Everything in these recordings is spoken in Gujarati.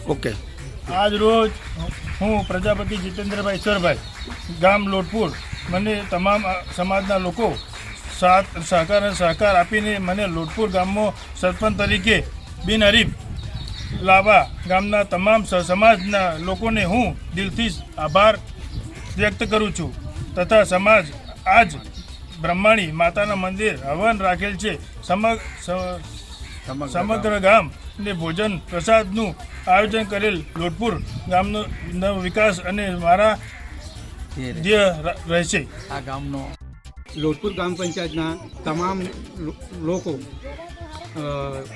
ઓકે. આજ રોજ હું પ્રજાપતિ જીતેન્દ્રભાઈ ઈશ્વરભાઈ, ગામ લોટપુર, મને તમામ સમાજના લોકો સહકાર આપીને મને લોટપુર ગામમાં સરપંચ તરીકે બિનહરીફ લાવવા ગામના તમામ સમાજના લોકોને હું દિલથી આભાર વ્યક્ત કરું છું. તથા સમાજ આજ બ્રહ્માણી માતાના મંદિર હવન રાખેલ છે. સમગ્ર ગામને ભોજન પ્રસાદનું આયોજન કરેલ લોટપુર ગામનો વિકાસ અને મારા ધ્યેય રહેશે. આ ગામનો લોટપુર ગ્રામ પંચાયતના તમામ લોકો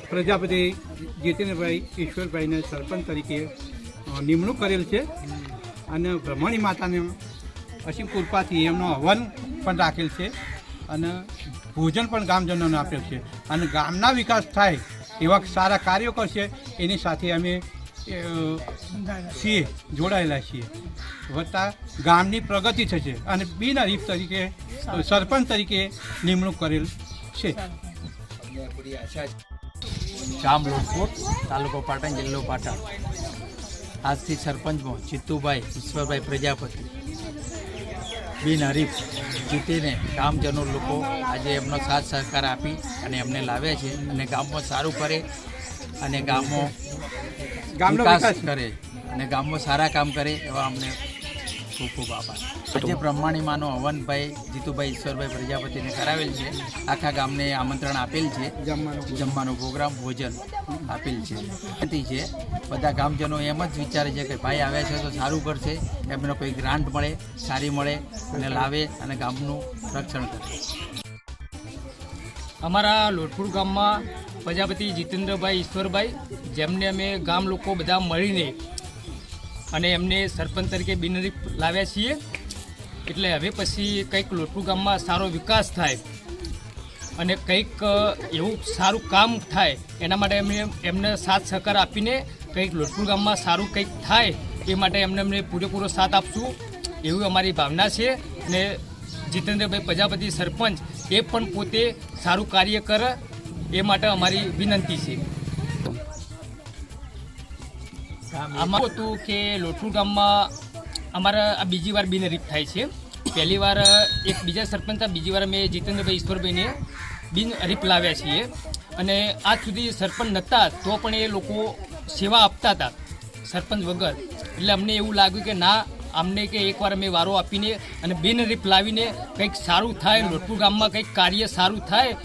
પ્રજાપતિ જીતેન્દ્રભાઈ ઈશ્વરભાઈને સરપંચ તરીકે નિમણૂક કરેલ છે અને બ્રહ્મણી માતાને અસીમ કૃપાથી એમનો હવન પણ રાખેલ છે અને ભોજન પણ ગામજનોને આપેલ છે અને ગામના વિકાસ થાય એવા સારા કાર્યો કરશે એની સાથે અમે છીએ, જોડાયેલા છીએ. વત્તા ગામની પ્રગતિ થશે અને બિનહરીફ તરીકે સરપંચ તરીકે નિમણૂક કરેલ છે. ગામ લોટપુર, તાલુકો પાટણ, જિલ્લો પાટણ. આજથી સરપંચમાં જીતુભાઈ ઈશ્વરભાઈ પ્રજાપતિ બિનહરીફ જીતીને ગામજનો લોકો આજે એમનો સાથ સહકાર આપી અને એમને લાવ્યા છે અને ગામમાં સારું કરે અને ગામમાં વિકાસ કરે અને ગામમાં સારા કામ કરે એવા અમને ખૂબ ખૂબ આભાર. આજે બ્રહ્માણીમાનો હવનભાઈ જીતુભાઈ ઈશ્વરભાઈ પ્રજાપતિને કરાવેલ છે. આખા ગામને આમંત્રણ આપેલ છે, જમવાનો પ્રોગ્રામ, ભોજન આપેલ છે. બધા ગામજનો એમ જ વિચારે છે કે ભાઈ આવ્યા છે તો સારું કરશે, એમને કોઈ ગ્રાન્ટ મળે, સારી મળે અને લાવે અને ગામનું રક્ષણ કરે. અમારા લોટપુર ગામમાં પ્રજાપતિ જીતેન્દ્રભાઈ ઈશ્વરભાઈ, જેમને અમે ગામ લોકો બધા મળીને અને એમને સરપંચ તરીકે બિનહરીફ લાવ્યા છીએ. એટલે હવે પછી કંઈક લોટપુર ગામમાં સારો વિકાસ થાય અને કંઈક એવું સારું કામ થાય એના માટે અમે એમને સાથ સહકાર આપીને કંઈક લોટપુર ગામમાં સારું કંઈક થાય એ માટે અમને પૂરેપૂરો સાથ આપશું એવી અમારી ભાવના છે. ને જીતેન્દ્રભાઈ પ્રજાપતિ સરપંચ એ પણ પોતે સારું કાર્ય કરે એ માટે અમારી વિનંતી છે. આમાં હતું કે લોટપુર ગામમાં અમારા આ બીજી વાર બિનહરીફ થાય છે. પહેલી વાર એક બીજા સરપંચ હતા, બીજી વાર અમે જીતેન્દ્રભાઈ ઈશ્વરભાઈને બિનહરીફ લાવ્યા છીએ અને આજ સુધી સરપંચ નહોતા તો પણ એ લોકો સેવા આપતા હતા સરપંચ વગર. એટલે અમને એવું લાગ્યું કે ના, અમને કે એકવાર અમે વારો આપીને અને બિનહરીફ લાવીને કંઈક સારું થાય, લોટપુર ગામમાં કંઈક કાર્ય સારું થાય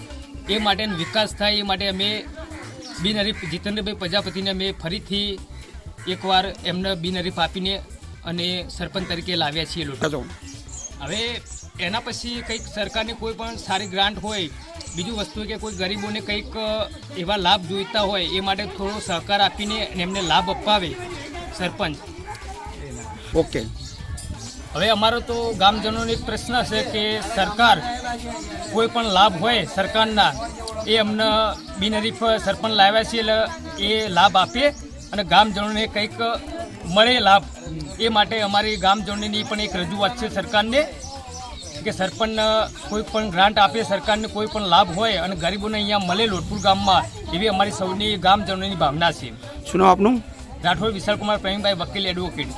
એ માટે વિકાસ થાય એ માટે અમે બિનહરીફ જીતેન્દ્રભાઈ પ્રજાપતિને અમે ફરીથી એકવાર એમને બિનહરીફ આપીને અને સરપંચ તરીકે લાવ્યા છીએ લોટપુર. હવે એના પછી કંઈક સરકારની કોઈ પણ સારી ગ્રાન્ટ હોય, બીજું વસ્તુ કે કોઈ ગરીબોને કંઈક એવા લાભ જોઈતા હોય એ માટે થોડો સહકાર આપીને એમને લાભ અપાવે સરપંચ. ઓકે. હવે અમારો તો ગામજનોનો એક પ્રશ્ન છે કે સરકાર કોઈ પણ લાભ હોય સરકારના એ અમને બિનહરીફ સરપંચ લાવ્યા છે એટલે એ લાભ આપે અને ગામજનોને કંઈક મળે લાભ. એ માટે અમારી ગામજનોની પણ એક રજૂઆત છે સરકારને કે સરપંચને કોઈ પણ ગ્રાન્ટ આપે, સરકારને કોઈ પણ લાભ હોય અને ગરીબોને અહીંયા મળે લોટપુર ગામમાં, એવી અમારી સૌની ગામજનોની ભાવના છે. શું નામ આપનું? રાઠોડ વિશાલકુમાર પ્રવીણભાઈ, વકીલ, એડવોકેટ.